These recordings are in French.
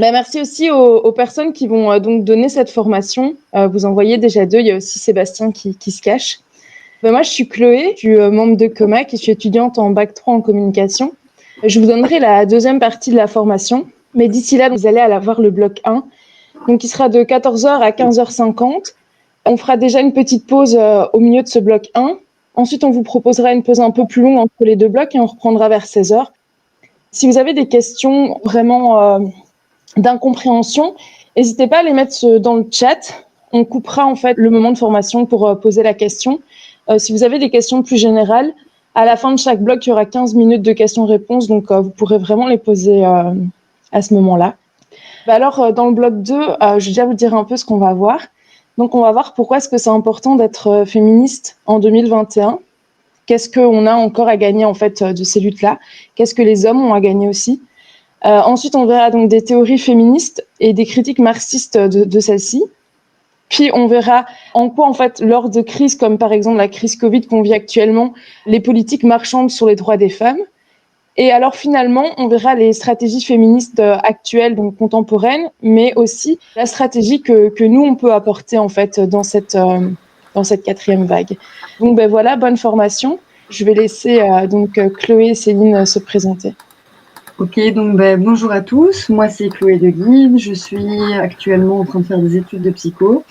Merci aussi aux personnes qui vont donc donner cette formation. Vous en voyez déjà 2, il y a aussi Sébastien qui se cache. Moi, je suis Chloé, je suis membre de Comac et je suis étudiante en Bac 3 en communication. Je vous donnerai la deuxième partie de la formation, mais d'ici là, vous allez avoir le bloc 1, donc il sera de 14h à 15h50. On fera déjà une petite pause au milieu de ce bloc 1. Ensuite, on vous proposera une pause un peu plus longue entre les 2 blocs et on reprendra vers 16h. Si vous avez des questions vraiment d'incompréhension, n'hésitez pas à les mettre dans le chat. On coupera en fait le moment de formation pour poser la question. Si vous avez des questions plus générales, à la fin de chaque bloc, il y aura 15 minutes de questions-réponses, donc vous pourrez vraiment les poser à ce moment-là. Alors, dans le bloc 2, je vais déjà vous dire un peu ce qu'on va voir. Donc, on va voir pourquoi est-ce que c'est important d'être féministe en 2021. Qu'est-ce qu'on a encore à gagner en fait de ces luttes-là? Qu'est-ce que les hommes ont à gagner aussi? Ensuite, on verra donc des théories féministes et des critiques marxistes de celles-ci. Puis, on verra en quoi, en fait, lors de crises comme par exemple la crise Covid qu'on vit actuellement, les politiques marchandent sur les droits des femmes. Et alors, finalement, on verra les stratégies féministes actuelles, donc contemporaines, mais aussi la stratégie que nous, on peut apporter, en fait, dans cette 4e vague. Donc, voilà, bonne formation. Je vais laisser donc Chloé et Céline se présenter. Ok, donc bonjour à tous, moi c'est Chloé De Guide, je suis actuellement en train de faire des études de psycho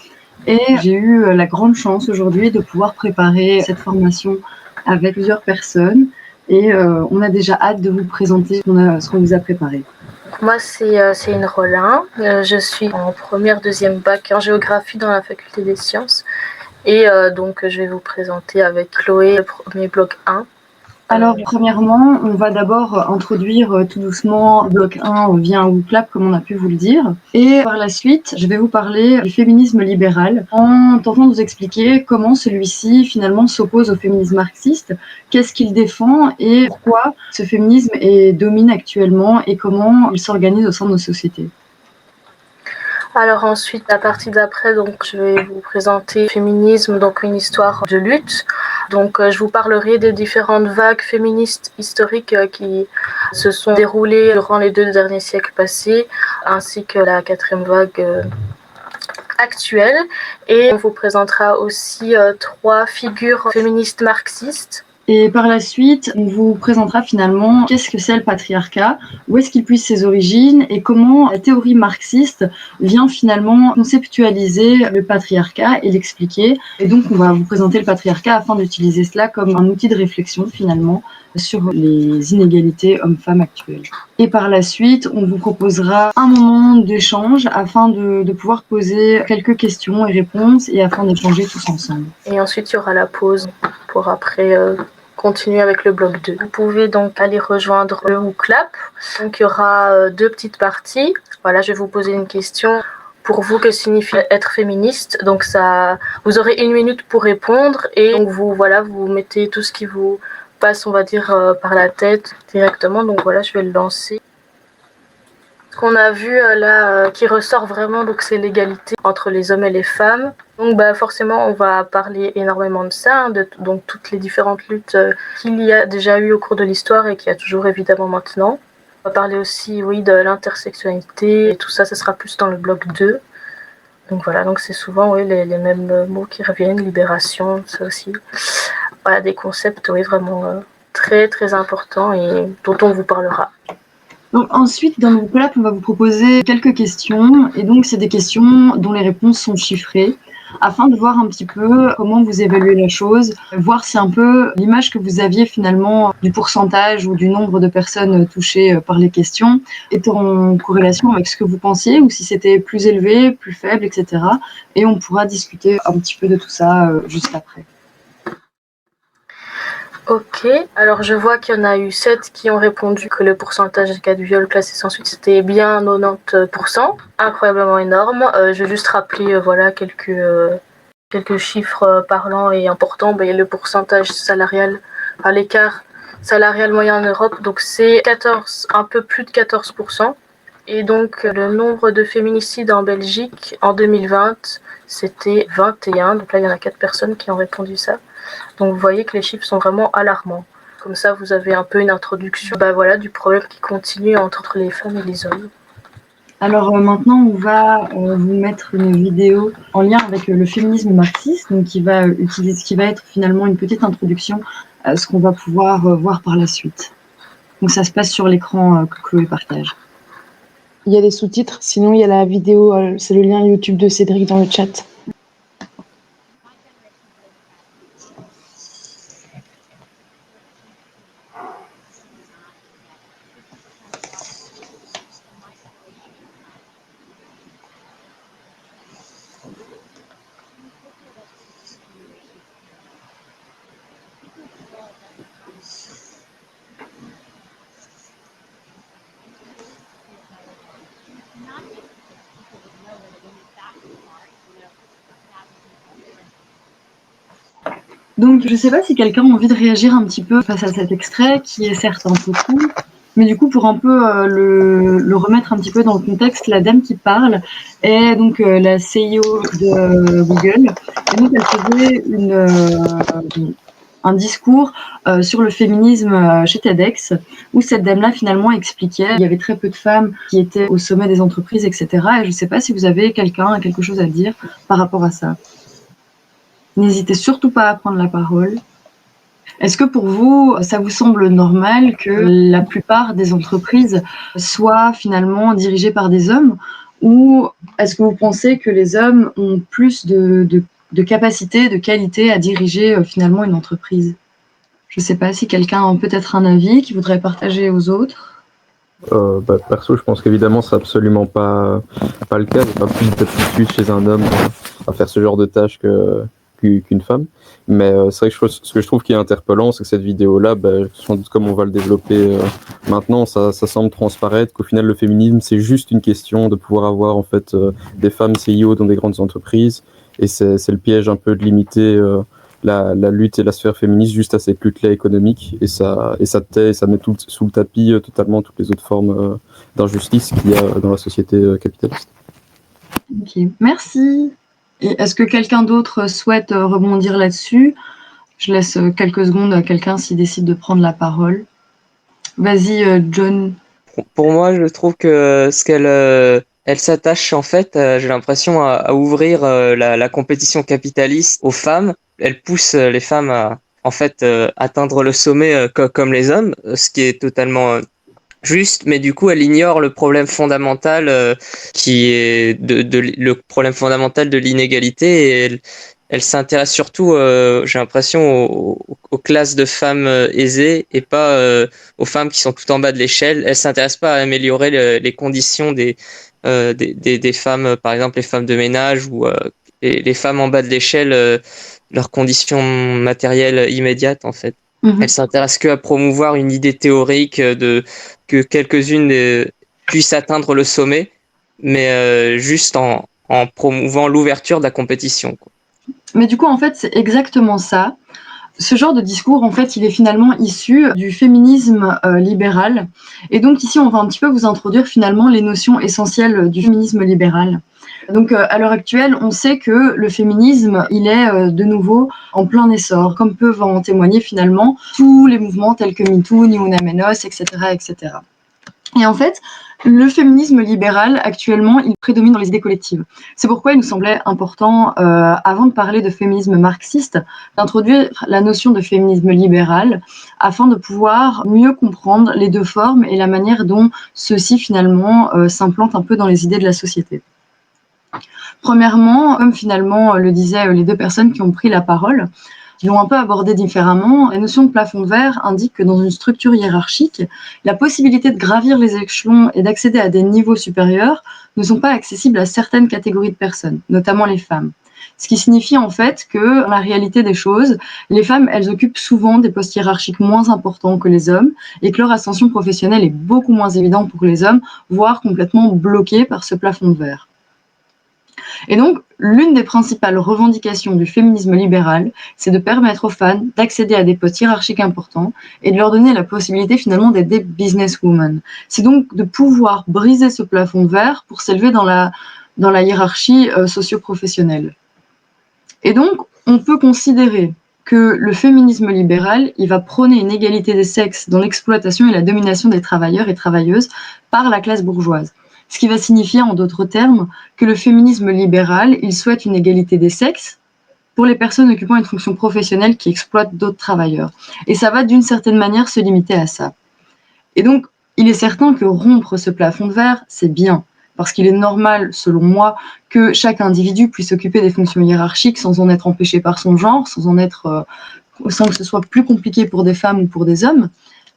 et j'ai eu la grande chance aujourd'hui de pouvoir préparer cette formation avec plusieurs personnes et on a déjà hâte de vous présenter ce qu'on vous a préparé. Moi c'est Céline Rollin, je suis en première, deuxième bac en géographie dans la faculté des sciences et donc je vais vous présenter avec Chloé le premier bloc 1. Alors, premièrement, on va d'abord introduire tout doucement bloc 1 via un WooClap, comme on a pu vous le dire. Et par la suite, je vais vous parler du féminisme libéral en tentant de vous expliquer comment celui-ci, finalement, s'oppose au féminisme marxiste, qu'est-ce qu'il défend et pourquoi ce féminisme domine actuellement et comment il s'organise au sein de nos sociétés. Alors ensuite, la partie d'après, donc je vais vous présenter féminisme, donc une histoire de lutte. Donc je vous parlerai des différentes vagues féministes historiques qui se sont déroulées durant les 2 derniers siècles passés, ainsi que la 4e vague actuelle. Et on vous présentera aussi 3 figures féministes marxistes. Et par la suite, on vous présentera finalement qu'est-ce que c'est le patriarcat, où est-ce qu'il puise ses origines et comment la théorie marxiste vient finalement conceptualiser le patriarcat et l'expliquer. Et donc, on va vous présenter le patriarcat afin d'utiliser cela comme un outil de réflexion finalement sur les inégalités hommes-femmes actuelles. Et par la suite, on vous proposera un moment d'échange afin de pouvoir poser quelques questions et réponses et afin d'échanger tous ensemble. Et ensuite, il y aura la pause pour après continuer avec le bloc 2. Vous pouvez donc aller rejoindre le WooClap. Donc il y aura 2 petites parties. Voilà, je vais vous poser une question. Pour vous, que signifie être féministe? Donc ça, vous aurez 1 minute pour répondre et donc vous mettez tout ce qui vous passe, on va dire, par la tête directement. Donc voilà, je vais le lancer. Ce qu'on a vu là qui ressort vraiment, donc c'est l'égalité entre les hommes et les femmes. Donc forcément on va parler énormément de ça, donc toutes les différentes luttes qu'il y a déjà eu au cours de l'histoire et qu'il y a toujours évidemment maintenant. On va parler aussi de l'intersectionnalité et tout ça, ça sera plus dans le bloc 2. Donc voilà, donc c'est souvent les mêmes mots qui reviennent, libération, ça aussi. Voilà, des concepts vraiment très très importants et dont on vous parlera. Donc ensuite, dans le WooClap, on va vous proposer quelques questions. Et donc, c'est des questions dont les réponses sont chiffrées, afin de voir un petit peu comment vous évaluez la chose, voir si un peu l'image que vous aviez finalement du pourcentage ou du nombre de personnes touchées par les questions est en corrélation avec ce que vous pensiez, ou si c'était plus élevé, plus faible, etc. Et on pourra discuter un petit peu de tout ça juste après. Ok, alors je vois qu'il y en a eu 7 qui ont répondu que le pourcentage des cas de viol classés sans suite c'était bien 90%, incroyablement énorme. Je vais juste rappeler quelques chiffres parlants et importants. Le pourcentage salarial, l'écart salarial moyen en Europe, donc c'est un peu plus de 14%. Et donc le nombre de féminicides en Belgique en 2020, c'était 21. Donc là il y en a 4 personnes qui ont répondu ça. Donc vous voyez que les chiffres sont vraiment alarmants. Comme ça, vous avez un peu une introduction du problème qui continue entre les femmes et les hommes. Alors maintenant, on va vous mettre une vidéo en lien avec le féminisme marxiste, donc qui va être finalement une petite introduction à ce qu'on va pouvoir voir par la suite. Donc ça se passe sur l'écran que Chloé partage. Il y a des sous-titres, sinon il y a la vidéo, c'est le lien YouTube de Cédric dans le chat. Donc, je ne sais pas si quelqu'un a envie de réagir un petit peu face à cet extrait, qui est certes un peu court, mais du coup, pour un peu le remettre un petit peu dans le contexte, la dame qui parle est donc la CEO de Google. Et donc, elle faisait un discours sur le féminisme chez TEDx, où cette dame-là, finalement, expliquait qu'il y avait très peu de femmes qui étaient au sommet des entreprises, etc. Et je ne sais pas si vous avez quelque chose à dire par rapport à ça. N'hésitez surtout pas à prendre la parole. Est-ce que pour vous, ça vous semble normal que la plupart des entreprises soient finalement dirigées par des hommes, ou est-ce que vous pensez que les hommes ont plus de capacité, de qualité à diriger finalement une entreprise? Je ne sais pas si quelqu'un a peut-être un avis qu'il voudrait partager aux autres. Perso, je pense qu'évidemment, c'est absolument pas le cas. Il n'y a pas plus d'aptitude chez un homme à faire ce genre de tâches qu'une femme. Mais c'est vrai que ce que je trouve qui est interpellant, c'est que cette vidéo-là, sans doute comme on va le développer maintenant, ça semble transparaître qu'au final, le féminisme, c'est juste une question de pouvoir avoir en fait des femmes CEO dans des grandes entreprises. Et c'est le piège un peu de limiter la lutte et la sphère féministe juste à cette lutte-là économique. Et ça met tout sous le tapis totalement toutes les autres formes d'injustice qu'il y a dans la société capitaliste. Ok, merci. Et est-ce que quelqu'un d'autre souhaite rebondir là-dessus? Je laisse quelques secondes à quelqu'un s'il décide de prendre la parole. Vas-y, John. Pour moi, je trouve que ce qu'elle elle s'attache en fait, j'ai l'impression à ouvrir la compétition capitaliste aux femmes. Elle pousse les femmes à en fait atteindre le sommet comme les hommes, ce qui est totalement juste, mais du coup, elle ignore le problème fondamental qui est le problème fondamental de l'inégalité, et elle s'intéresse surtout, j'ai l'impression, aux classes de femmes aisées et pas aux femmes qui sont tout en bas de l'échelle. Elle s'intéresse pas à améliorer les conditions des femmes, par exemple les femmes de ménage ou les femmes en bas de l'échelle, leurs conditions matérielles immédiates en fait. Elle s'intéresse que à promouvoir une idée théorique que quelques-unes puissent atteindre le sommet, mais juste en promouvant l'ouverture de la compétition, quoi. Mais du coup, en fait, c'est exactement ça. Ce genre de discours, en fait, il est finalement issu du féminisme libéral. Et donc ici, on va un petit peu vous introduire finalement les notions essentielles du féminisme libéral. Donc à l'heure actuelle, on sait que le féminisme, il est de nouveau en plein essor, comme peuvent en témoigner finalement tous les mouvements tels que MeToo, Ni Una Menos, etc., etc. Et en fait, le féminisme libéral, actuellement, il prédomine dans les idées collectives. C'est pourquoi il nous semblait important, avant de parler de féminisme marxiste, d'introduire la notion de féminisme libéral, afin de pouvoir mieux comprendre les deux formes et la manière dont ceux-ci, finalement, s'implantent un peu dans les idées de la société. Premièrement, comme finalement le disaient les deux personnes qui ont pris la parole, qui l'ont un peu abordé différemment, la notion de plafond de verre indique que dans une structure hiérarchique, la possibilité de gravir les échelons et d'accéder à des niveaux supérieurs ne sont pas accessibles à certaines catégories de personnes, notamment les femmes. Ce qui signifie en fait que, dans la réalité des choses, les femmes, elles occupent souvent des postes hiérarchiques moins importants que les hommes et que leur ascension professionnelle est beaucoup moins évidente pour les hommes, voire complètement bloquée par ce plafond de verre. Et donc, l'une des principales revendications du féminisme libéral, c'est de permettre aux femmes d'accéder à des postes hiérarchiques importants et de leur donner la possibilité finalement d'être des businesswomen. C'est donc de pouvoir briser ce plafond de verre pour s'élever dans la hiérarchie socio-professionnelle. Et donc, on peut considérer que le féminisme libéral, il va prôner une égalité des sexes dans l'exploitation et la domination des travailleurs et travailleuses par la classe bourgeoise. Ce qui va signifier, en d'autres termes, que le féminisme libéral, il souhaite une égalité des sexes pour les personnes occupant une fonction professionnelle qui exploitent d'autres travailleurs. Et ça va d'une certaine manière se limiter à ça. Et donc, il est certain que rompre ce plafond de verre, c'est bien, parce qu'il est normal, selon moi, que chaque individu puisse occuper des fonctions hiérarchiques sans en être empêché par son genre, sans que ce soit plus compliqué pour des femmes ou pour des hommes.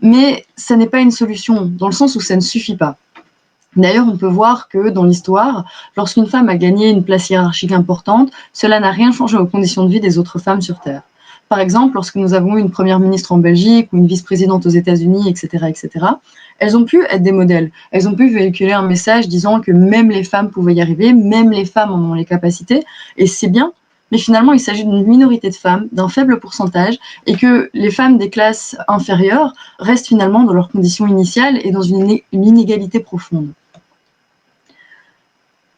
Mais ça n'est pas une solution, dans le sens où ça ne suffit pas. D'ailleurs, on peut voir que dans l'histoire, lorsqu'une femme a gagné une place hiérarchique importante, cela n'a rien changé aux conditions de vie des autres femmes sur Terre. Par exemple, lorsque nous avons eu une première ministre en Belgique ou une vice-présidente aux États-Unis, etc., elles ont pu être des modèles. Elles ont pu véhiculer un message disant que même les femmes pouvaient y arriver, même les femmes en ont les capacités, et c'est bien. Mais finalement, il s'agit d'une minorité de femmes, d'un faible pourcentage, et que les femmes des classes inférieures restent finalement dans leurs conditions initiales et dans une inégalité profonde.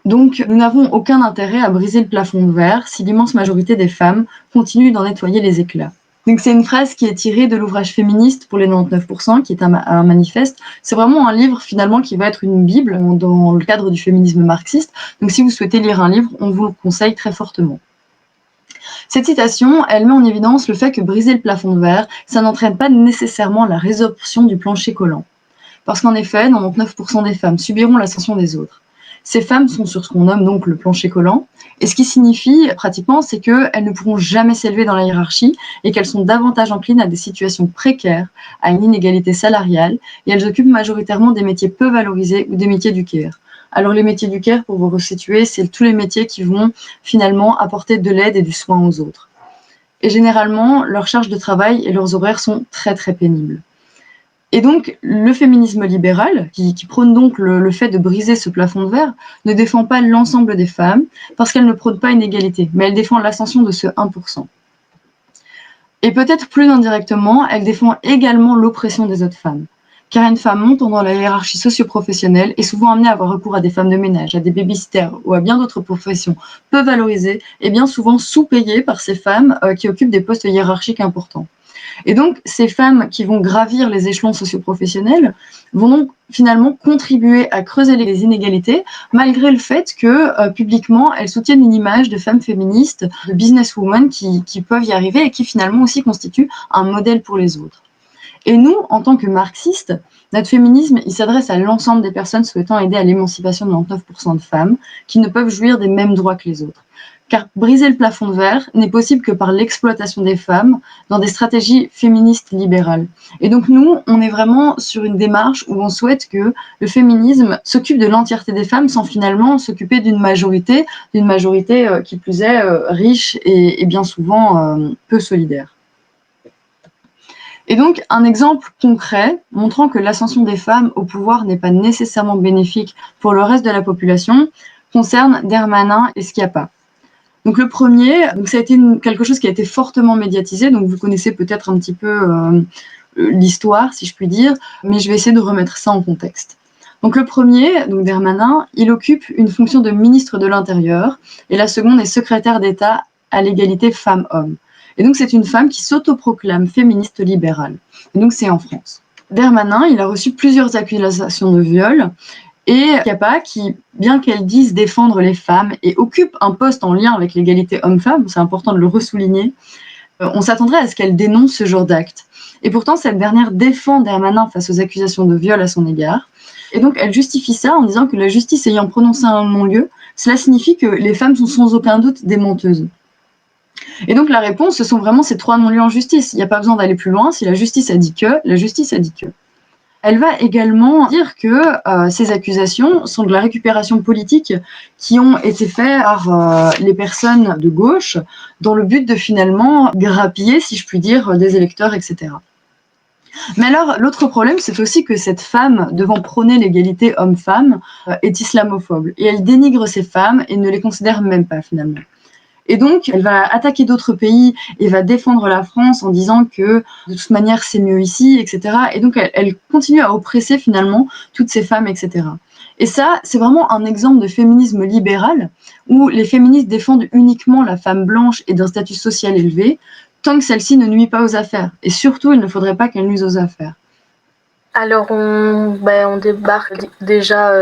Donc, nous n'avons aucun intérêt à briser le plafond de verre si l'immense majorité des femmes continuent d'en nettoyer les éclats. Donc, c'est une phrase qui est tirée de l'ouvrage féministe pour les 99%, qui est un manifeste. C'est vraiment un livre, finalement, qui va être une bible dans le cadre du féminisme marxiste. Donc, si vous souhaitez lire un livre, on vous le conseille très fortement. Cette citation, elle met en évidence le fait que briser le plafond de verre, ça n'entraîne pas nécessairement la résorption du plancher collant. Parce qu'en effet, 99% des femmes subiront l'ascension des autres. Ces femmes sont sur ce qu'on nomme donc le plancher collant, et ce qui signifie pratiquement, c'est qu'elles ne pourront jamais s'élever dans la hiérarchie et qu'elles sont davantage enclines à des situations précaires, à une inégalité salariale, et elles occupent majoritairement des métiers peu valorisés ou des métiers du care. Alors les métiers du care, pour vous resituer, c'est tous les métiers qui vont finalement apporter de l'aide et du soin aux autres. Et généralement, leurs charges de travail et leurs horaires sont très très pénibles. Et donc, le féminisme libéral, qui prône donc le fait de briser ce plafond de verre, ne défend pas l'ensemble des femmes, parce qu'elle ne prône pas une égalité, mais elle défend l'ascension de ce 1%. Et peut-être plus indirectement, elle défend également l'oppression des autres femmes. Car une femme montant dans la hiérarchie socio-professionnelle est souvent amenée à avoir recours à des femmes de ménage, à des babysitters ou à bien d'autres professions peu valorisées et bien souvent sous-payées par ces femmes qui occupent des postes hiérarchiques importants. Et donc, ces femmes qui vont gravir les échelons socio-professionnels vont donc finalement contribuer à creuser les inégalités, malgré le fait que publiquement, elles soutiennent une image de femmes féministes, de businesswomen qui peuvent y arriver et qui finalement aussi constituent un modèle pour les autres. Et nous, en tant que marxistes, notre féminisme, il s'adresse à l'ensemble des personnes souhaitant aider à l'émancipation de 99% de femmes qui ne peuvent jouir des mêmes droits que les autres. Car briser le plafond de verre n'est possible que par l'exploitation des femmes dans des stratégies féministes libérales. Et donc nous, on est vraiment sur une démarche où on souhaite que le féminisme s'occupe de l'entièreté des femmes sans finalement s'occuper d'une majorité qui plus est riche et bien souvent peu solidaire. Et donc, un exemple concret montrant que l'ascension des femmes au pouvoir n'est pas nécessairement bénéfique pour le reste de la population concerne Darmanin et Schiappa. Donc le premier, ça a été quelque chose qui a été fortement médiatisé, donc vous connaissez peut-être un petit peu l'histoire, si je puis dire, mais je vais essayer de remettre ça en contexte. Donc le premier, donc Darmanin, il occupe une fonction de ministre de l'Intérieur, et la seconde est secrétaire d'État à l'égalité femmes-hommes. Et donc c'est une femme qui s'autoproclame féministe libérale. Et donc c'est en France. Darmanin, il a reçu plusieurs accusations de viol, et Schiappa, qui, bien qu'elle dise défendre les femmes et occupe un poste en lien avec l'égalité homme-femme, c'est important de le ressouligner, on s'attendrait à ce qu'elle dénonce ce genre d'acte. Et pourtant, cette dernière défend Darmanin face aux accusations de viol à son égard. Et donc, elle justifie ça en disant que la justice ayant prononcé un non-lieu, cela signifie que les femmes sont sans aucun doute des menteuses. Et donc, la réponse, ce sont vraiment ces trois non-lieux en justice. Il n'y a pas besoin d'aller plus loin. Si la justice a dit que, la justice a dit que. Elle va également dire que ces accusations sont de la récupération politique qui ont été faites par les personnes de gauche dans le but de finalement grappiller, si je puis dire, des électeurs, etc. Mais alors, l'autre problème, c'est aussi que cette femme, devant prôner l'égalité homme-femme, est islamophobe. Et elle dénigre ces femmes et ne les considère même pas, finalement. Et donc, elle va attaquer d'autres pays et va défendre la France en disant que de toute manière, c'est mieux ici, etc. Et donc, elle continue à oppresser finalement toutes ces femmes, etc. Et ça, c'est vraiment un exemple de féminisme libéral où les féministes défendent uniquement la femme blanche et d'un statut social élevé tant que celle-ci ne nuit pas aux affaires. Et surtout, il ne faudrait pas qu'elle nuise aux affaires. Alors, on débarque déjà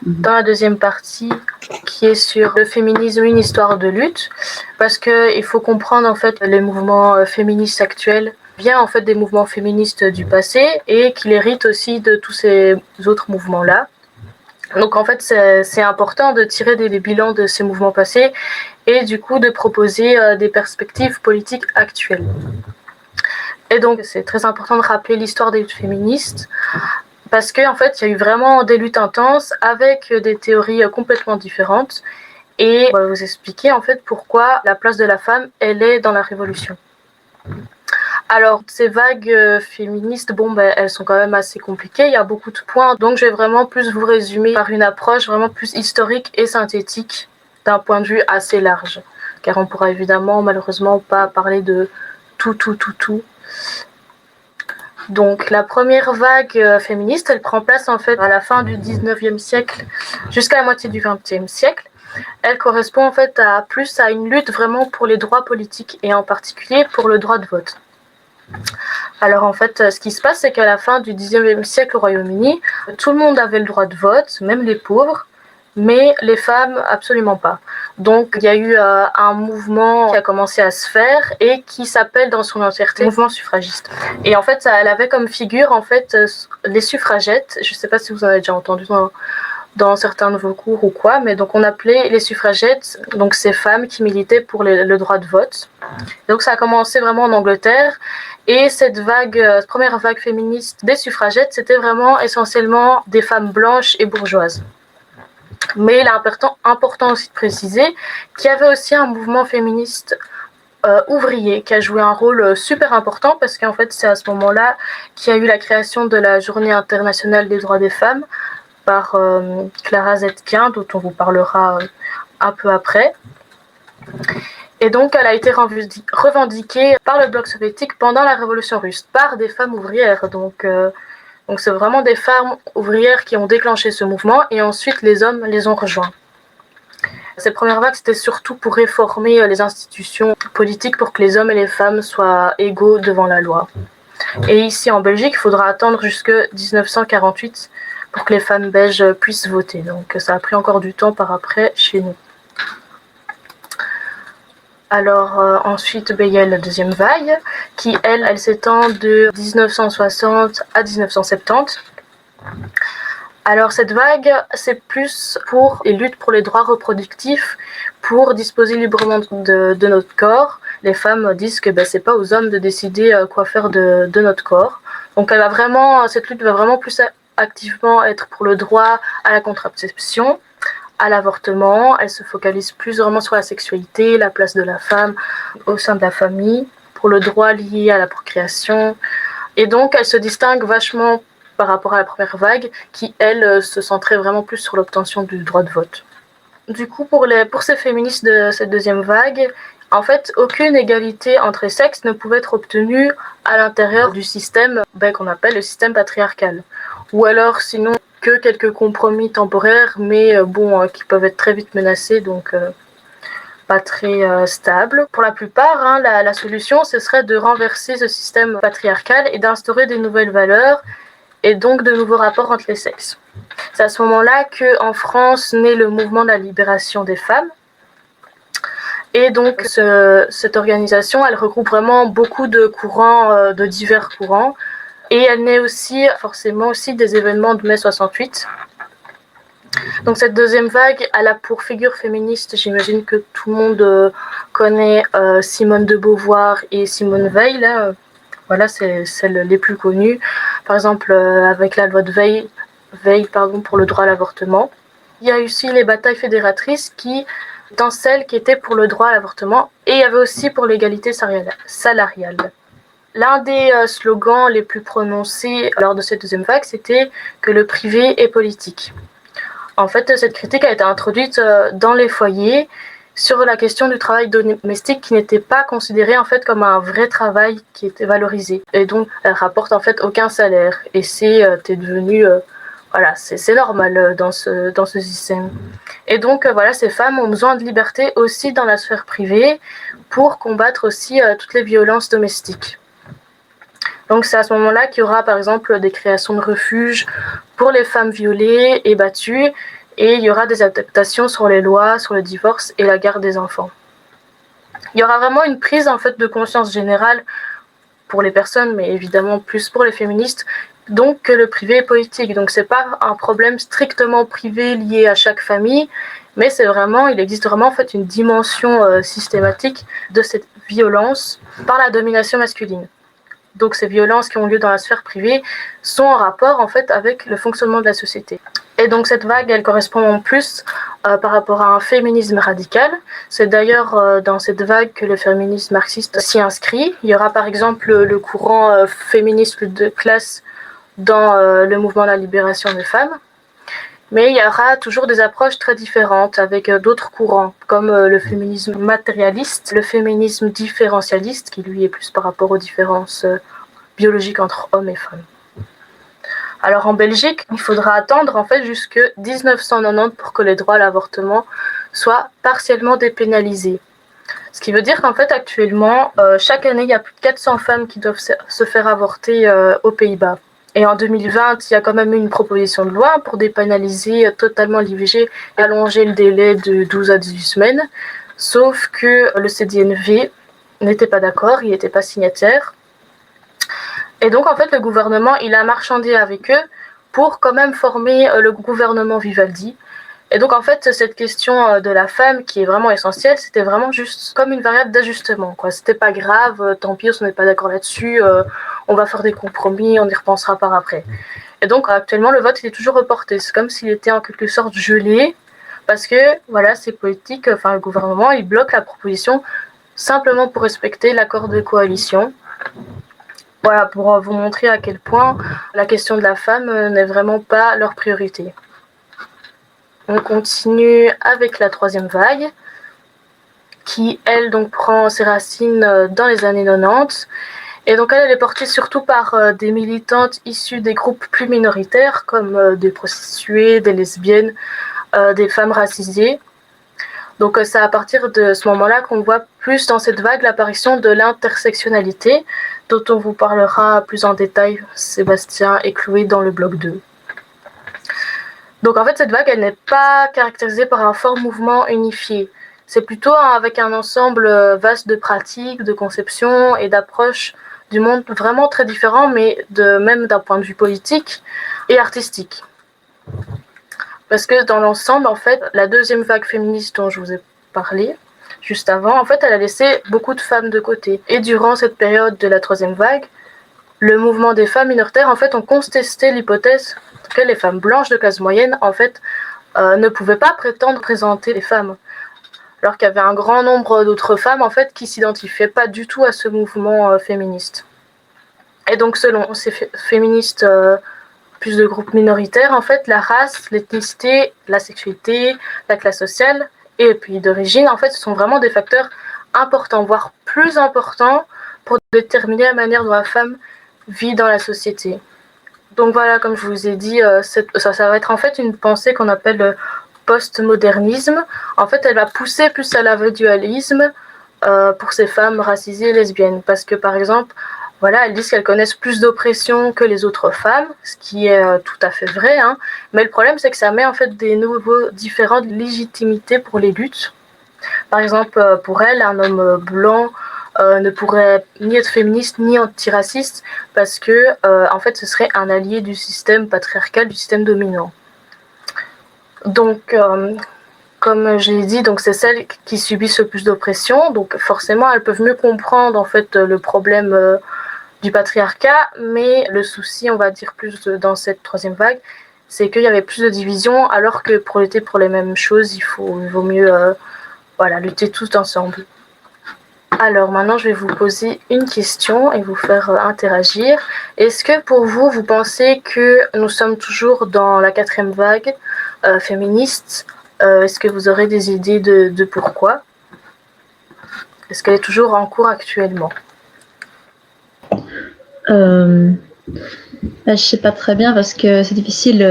dans la deuxième partie qui est sur le féminisme, une histoire de lutte, parce qu'il faut comprendre en fait les mouvements féministes actuels viennent en fait des mouvements féministes du passé et qu'il hérite aussi de tous ces autres mouvements-là. Donc en fait, c'est important de tirer des bilans de ces mouvements passés et du coup de proposer des perspectives politiques actuelles. Et donc c'est très important de rappeler l'histoire des luttes féministes parce qu'en fait, il y a eu vraiment des luttes intenses avec des théories complètement différentes. Et on va vous expliquer en fait pourquoi la place de la femme, elle est dans la révolution. Alors, ces vagues féministes, elles sont quand même assez compliquées, il y a beaucoup de points, donc je vais vraiment plus vous résumer par une approche vraiment plus historique et synthétique d'un point de vue assez large, car on pourra évidemment, malheureusement, pas parler de tout. Donc, la première vague féministe, elle prend place en fait à la fin du 19e siècle jusqu'à la moitié du 20e siècle. Elle correspond en fait plus à une lutte vraiment pour les droits politiques et en particulier pour le droit de vote. Alors en fait, ce qui se passe, c'est qu'à la fin du 19e siècle au Royaume-Uni, tout le monde avait le droit de vote, même les pauvres, mais les femmes, absolument pas. Donc il y a eu un mouvement qui a commencé à se faire et qui s'appelle dans son entièreté mouvement suffragiste. Et en fait, elle avait comme figure en fait les suffragettes. Je ne sais pas si vous en avez déjà entendu dans certains de vos cours ou quoi, mais donc on appelait les suffragettes donc ces femmes qui militaient pour le droit de vote. Donc ça a commencé vraiment en Angleterre et cette première vague féministe des suffragettes, c'était vraiment essentiellement des femmes blanches et bourgeoises. Mais il est important aussi de préciser qu'il y avait aussi un mouvement féministe ouvrier qui a joué un rôle super important parce qu'en fait c'est à ce moment-là qu'il y a eu la création de la Journée internationale des droits des femmes par Clara Zetkin, dont on vous parlera un peu après. Et donc, elle a été revendiquée par le bloc soviétique pendant la Révolution russe, par des femmes ouvrières. Donc c'est vraiment des femmes ouvrières qui ont déclenché ce mouvement et ensuite les hommes les ont rejoints. Cette première vague, c'était surtout pour réformer les institutions politiques pour que les hommes et les femmes soient égaux devant la loi. Et ici en Belgique, il faudra attendre jusqu'en 1948 pour que les femmes belges puissent voter. Donc ça a pris encore du temps par après chez nous. Alors ensuite, il y a la deuxième vague qui, elle s'étend de 1960 à 1970. Alors cette vague, c'est plus pour les luttes pour les droits reproductifs, pour disposer librement de notre corps. Les femmes disent que c'est pas aux hommes de décider quoi faire de notre corps. Donc cette lutte va vraiment plus activement être pour le droit à la contraception, à l'avortement. Elle se focalise plus vraiment sur la sexualité, la place de la femme au sein de la famille, pour le droit lié à la procréation. Et donc, elle se distingue vachement par rapport à la première vague, qui, elle, se centrait vraiment plus sur l'obtention du droit de vote. Du coup, pour ces féministes de cette deuxième vague, en fait, aucune égalité entre les sexes ne pouvait être obtenue à l'intérieur du système qu'on appelle le système patriarcal. Ou alors, sinon, que quelques compromis temporaires, mais qui peuvent être très vite menacés, donc pas très stables. Pour la plupart, la solution, ce serait de renverser ce système patriarcal et d'instaurer des nouvelles valeurs et donc de nouveaux rapports entre les sexes. C'est à ce moment-là qu'en France naît le mouvement de la libération des femmes. Et donc, cette organisation, elle regroupe vraiment beaucoup de courants, de divers courants. Et elle naît aussi, forcément, aussi des événements de mai 68. Donc, cette deuxième vague, elle a pour figure féministe, j'imagine que tout le monde connaît Simone de Beauvoir et Simone Veil. Voilà, c'est celles les plus connues. Par exemple, avec la loi de Veil pour le droit à l'avortement. Il y a aussi les batailles fédératrices dans celles qui étaient pour le droit à l'avortement. Et il y avait aussi pour l'égalité salariale. L'un des slogans les plus prononcés lors de cette deuxième vague, c'était que le privé est politique. En fait, cette critique a été introduite dans les foyers sur la question du travail domestique qui n'était pas considéré en fait comme un vrai travail qui était valorisé. Et donc, elle rapporte en fait aucun salaire. Et c'est devenu... c'est normal dans ce système. Et donc, ces femmes ont besoin de liberté aussi dans la sphère privée pour combattre aussi toutes les violences domestiques. Donc c'est à ce moment-là qu'il y aura par exemple des créations de refuges pour les femmes violées et battues, et il y aura des adaptations sur les lois, sur le divorce et la garde des enfants. Il y aura vraiment une prise en fait de conscience générale pour les personnes, mais évidemment plus pour les féministes, donc que le privé est politique. Donc c'est pas un problème strictement privé lié à chaque famille, mais il existe vraiment en fait une dimension systématique de cette violence par la domination masculine. Donc ces violences qui ont lieu dans la sphère privée sont en rapport en fait avec le fonctionnement de la société. Et donc cette vague, elle correspond en plus par rapport à un féminisme radical. C'est d'ailleurs dans cette vague que le féminisme marxiste s'y inscrit. Il y aura par exemple le courant féministe de classe dans le mouvement de la libération des femmes. Mais il y aura toujours des approches très différentes avec d'autres courants, comme le féminisme matérialiste, le féminisme différentialiste, qui lui est plus par rapport aux différences biologiques entre hommes et femmes. Alors en Belgique, il faudra attendre en fait jusque 1990 pour que les droits à l'avortement soient partiellement dépénalisés. Ce qui veut dire qu'en fait actuellement, chaque année, il y a plus de 400 femmes qui doivent se faire avorter aux Pays-Bas. Et en 2020, il y a quand même eu une proposition de loi pour dépénaliser totalement l'IVG et allonger le délai de 12 à 18 semaines. Sauf que le CDNV n'était pas d'accord, il n'était pas signataire. Et donc, en fait, le gouvernement, il a marchandé avec eux pour quand même former le gouvernement Vivaldi. Et donc, en fait, cette question de la femme, qui est vraiment essentielle, c'était vraiment juste comme une variable d'ajustement, quoi. C'était pas grave, tant pis, on n'est pas d'accord là-dessus, on va faire des compromis, on y repensera par après. Et donc, actuellement, le vote, il est toujours reporté. C'est comme s'il était en quelque sorte gelé, parce que, voilà, c'est politique, enfin, le gouvernement, il bloque la proposition simplement pour respecter l'accord de coalition. Voilà, pour vous montrer à quel point la question de la femme n'est vraiment pas leur priorité. On continue avec la troisième vague, qui, elle, donc, prend ses racines dans les années 90. Et donc, elle est portée surtout par des militantes issues des groupes plus minoritaires, comme des prostituées, des lesbiennes, des femmes racisées. Donc, c'est à partir de ce moment-là qu'on voit plus dans cette vague l'apparition de l'intersectionnalité, dont on vous parlera plus en détail, Sébastien et Chloé, dans le bloc 2. Donc en fait, cette vague, elle n'est pas caractérisée par un fort mouvement unifié. C'est plutôt avec un ensemble vaste de pratiques, de conceptions et d'approches du monde vraiment très différents, mais même d'un point de vue politique et artistique. Parce que dans l'ensemble, en fait, la deuxième vague féministe dont je vous ai parlé juste avant, en fait, elle a laissé beaucoup de femmes de côté. Et durant cette période de la troisième vague, le mouvement des femmes minoritaires, en fait, ont contesté l'hypothèse que les femmes blanches de classe moyenne, en fait, ne pouvaient pas prétendre représenter les femmes. Alors qu'il y avait un grand nombre d'autres femmes, en fait, qui ne s'identifiaient pas du tout à ce mouvement féministe. Et donc, selon ces féministes plus de groupes minoritaires, en fait, la race, l'ethnicité, la sexualité, la classe sociale et le pays d'origine, en fait, ce sont vraiment des facteurs importants, voire plus importants, pour déterminer la manière dont la femme vit dans la société. Donc voilà, comme je vous ai dit, ça va être en fait une pensée qu'on appelle le postmodernisme. En fait, elle va pousser plus à l'individualisme pour ces femmes racisées et lesbiennes. Parce que, par exemple, voilà, elles disent qu'elles connaissent plus d'oppression que les autres femmes, ce qui est tout à fait vrai, hein. Mais le problème, c'est que ça met en fait des nouveaux différentes légitimités pour les luttes. Par exemple, pour elles, un homme blanc ne pourrait ni être féministe ni antiraciste parce que en fait ce serait un allié du système patriarcal, du système dominant. Donc comme je l'ai dit, donc c'est celles qui subissent le plus d'oppression, donc forcément elles peuvent mieux comprendre en fait le problème du patriarcat, mais le souci, on va dire plus dans cette troisième vague, c'est qu'il y avait plus de divisions, alors que pour lutter pour les mêmes choses, il vaut mieux lutter tous ensemble. Alors maintenant, je vais vous poser une question et vous faire interagir. Est-ce que pour vous, vous pensez que nous sommes toujours dans la quatrième vague féministe? Est-ce que vous aurez des idées de pourquoi? Est-ce qu'elle est toujours en cours actuellement? Je sais pas très bien parce que c'est difficile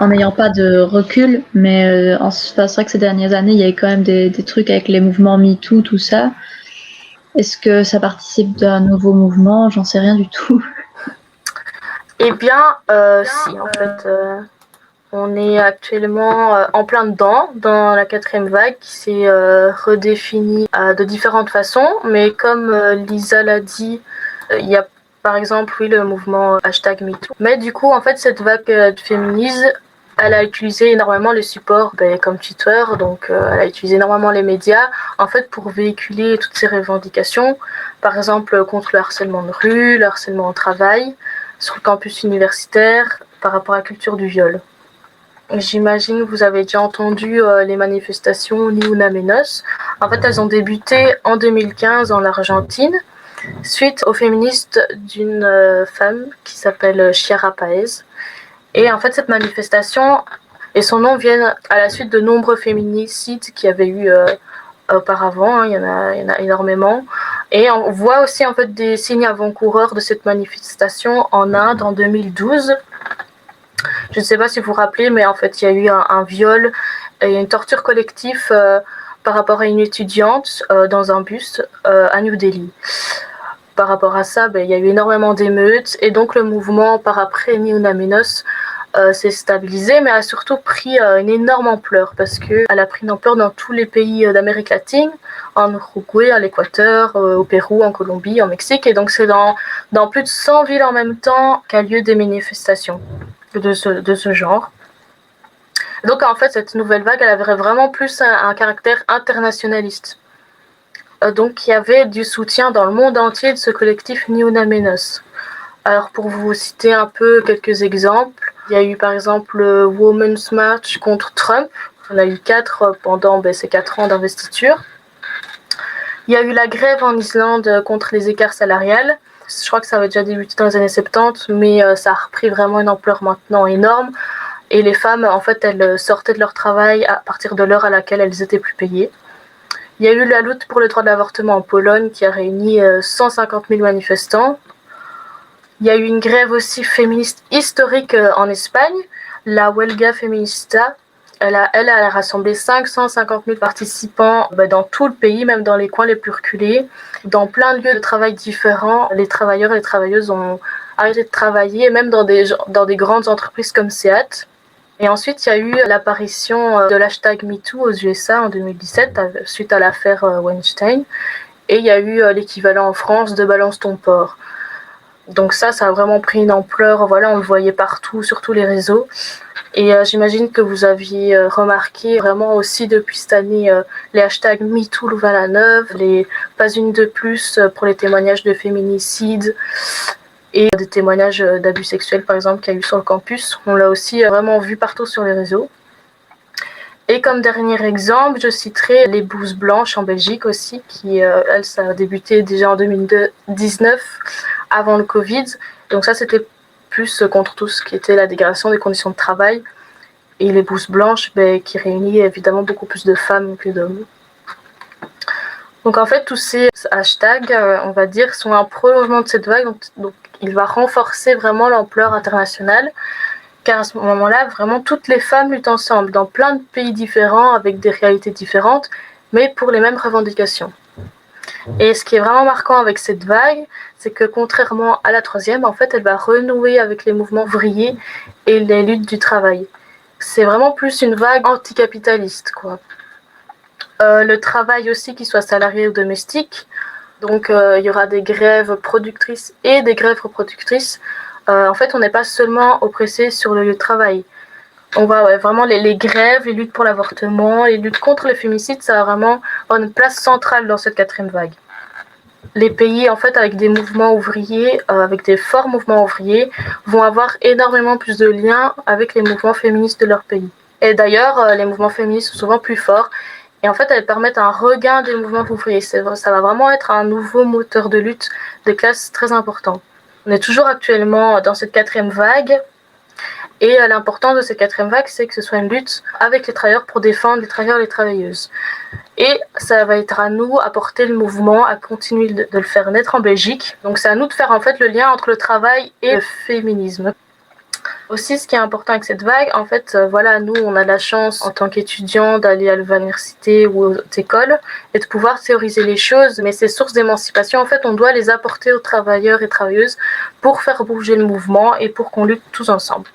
en n'ayant pas de recul, mais c'est vrai que ces dernières années, il y a eu quand même des trucs avec les mouvements MeToo, tout ça. Est-ce que ça participe d'un nouveau mouvement? J'en sais rien du tout. Eh bien, si, en fait, on est actuellement en plein dedans, dans la 4e vague qui s'est redéfinie de différentes façons. Mais comme Lisa l'a dit, il y a par exemple, oui, le mouvement #MeToo. Mais du coup, en fait, cette vague de féminisme, elle a utilisé énormément les supports comme Twitter, donc elle a utilisé énormément les médias, en fait, pour véhiculer toutes ces revendications, par exemple contre le harcèlement de rue, le harcèlement au travail, sur le campus universitaire, par rapport à la culture du viol. J'imagine que vous avez déjà entendu les manifestations Ni Una Menos. En fait, elles ont débuté en 2015 en Argentine, suite au féministe d'une femme qui s'appelle Chiara Paez. Et en fait, cette manifestation et son nom viennent à la suite de nombreux féminicides qu'il y avait eu auparavant. Il y en a énormément. Et on voit aussi en fait des signes avant-coureurs de cette manifestation en Inde en 2012. Je ne sais pas si vous vous rappelez, mais en fait, il y a eu un viol et une torture collective par rapport à une étudiante dans un bus à New Delhi. Par rapport à ça, il y a eu énormément d'émeutes et donc le mouvement par après Ni Una Menos s'est stabilisé, mais a surtout pris une énorme ampleur parce qu'elle a pris une ampleur dans tous les pays d'Amérique latine, en Uruguay, à l'Équateur, au Pérou, en Colombie, en Mexique, et donc c'est dans plus de 100 villes en même temps qu'a lieu des manifestations de ce genre. Donc en fait, cette nouvelle vague, elle avait vraiment plus un caractère internationaliste. Donc il y avait du soutien dans le monde entier de ce collectif Ni Una Menos. Alors pour vous citer un peu quelques exemples, il y a eu par exemple le Women's March contre Trump. On a eu 4 pendant ces 4 ans d'investiture. Il y a eu la grève en Islande contre les écarts salariales. Je crois que ça avait déjà débuté dans les années 70, mais ça a repris vraiment une ampleur maintenant énorme. Et les femmes, en fait, elles sortaient de leur travail à partir de l'heure à laquelle elles étaient plus payées. Il y a eu la lutte pour le droit de l'avortement en Pologne qui a réuni 150 000 manifestants. Il y a eu une grève aussi féministe historique en Espagne, la Huelga Feminista. Elle a rassemblé 550 000 participants dans tout le pays, même dans les coins les plus reculés. Dans plein de lieux de travail différents, les travailleurs et les travailleuses ont arrêté de travailler, même dans des grandes entreprises comme Seat. Et ensuite, il y a eu l'apparition de l'hashtag MeToo aux USA en 2017, suite à l'affaire Weinstein. Et il y a eu l'équivalent en France de Balance ton porc. Donc ça a vraiment pris une ampleur, voilà, on le voyait partout, sur tous les réseaux. Et j'imagine que vous aviez remarqué vraiment aussi depuis cette année les hashtags MeToo Louvain-la-Neuve, les pas une de plus pour les témoignages de féminicide et des témoignages d'abus sexuels par exemple qu'il y a eu sur le campus. On l'a aussi vraiment vu partout sur les réseaux. Et comme dernier exemple, je citerai les blouses blanches en Belgique aussi, qui, elles, ça a débuté déjà en 2019, avant le Covid. Donc ça, c'était plus contre tout ce qui était la dégradation des conditions de travail. Et les blouses blanches, qui réunit évidemment beaucoup plus de femmes que d'hommes. Donc en fait, tous ces hashtags, on va dire, sont un prolongement de cette vague. Donc il va renforcer vraiment l'ampleur internationale. Car à ce moment-là, vraiment, toutes les femmes luttent ensemble, dans plein de pays différents, avec des réalités différentes, mais pour les mêmes revendications. Et ce qui est vraiment marquant avec cette vague, c'est que contrairement à la 3e, en fait, elle va renouer avec les mouvements ouvriers et les luttes du travail. C'est vraiment plus une vague anticapitaliste, quoi. Le travail aussi, qu'il soit salarié ou domestique, donc il y aura des grèves productrices et des grèves reproductrices. En fait, on n'est pas seulement oppressé sur le lieu de travail. On va vraiment les grèves, les luttes pour l'avortement, les luttes contre le féminicide, ça va vraiment avoir une place centrale dans cette 4e vague. Les pays, en fait, avec des mouvements ouvriers, avec des forts mouvements ouvriers, vont avoir énormément plus de liens avec les mouvements féministes de leur pays. Et d'ailleurs, les mouvements féministes sont souvent plus forts. Et en fait, elles permettent un regain des mouvements ouvriers. Ça va vraiment être un nouveau moteur de lutte des classes très important. On est toujours actuellement dans cette 4e vague. Et l'importance de cette 4e vague, c'est que ce soit une lutte avec les travailleurs pour défendre les travailleurs et les travailleuses. Et ça va être à nous à porter le mouvement, à continuer de le faire naître en Belgique. Donc c'est à nous de faire en fait le lien entre le travail et le féminisme. Aussi, ce qui est important avec cette vague, en fait, nous, on a la chance, en tant qu'étudiants, d'aller à l'université ou aux écoles et de pouvoir théoriser les choses. Mais ces sources d'émancipation, en fait, on doit les apporter aux travailleurs et travailleuses pour faire bouger le mouvement et pour qu'on lutte tous ensemble.